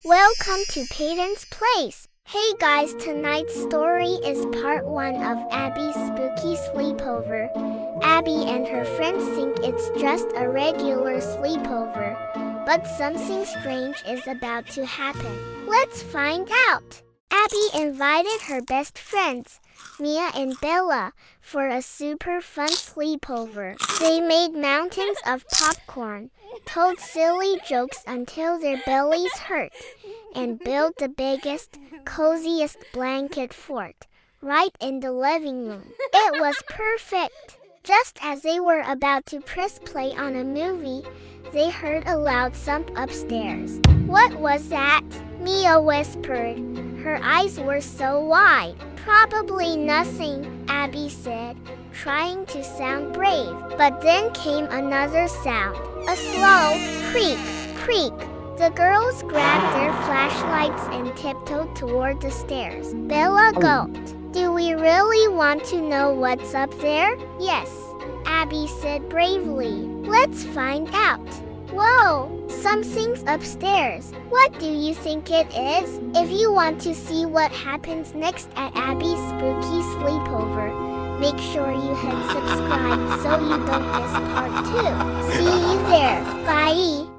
Welcome to Peyton's Place. Hey guys, tonight's story is part 1 of Abby's spooky sleepover. Abby and her friends think it's just a regular sleepover, but something strange is about to happen. Let's find out. Abby invited her best friends, Mia and Bella, for a super fun sleepover. They made mountains of popcorn, told silly jokes until their bellies hurt, and built the biggest, coziest blanket fort right in the living room. It was perfect. Just as they were about to press play on a movie, they heard a loud thump upstairs. "What was that?" Mia whispered. Her eyes were so wide. "Probably nothing," Abby said, trying to sound brave. But then came another sound, a slow creak, creak. The girls grabbed their flashlights and tiptoed toward the stairs. Bella gulped. "Do we really want to know what's up there?" "Yes," Abby said bravely. "Let's find out." "Whoa, something's upstairs. What do you think it is?" If you want to see what happens next at Abby's spooky sleepover, make sure you hit subscribe so you don't miss part 2. See you there. Bye.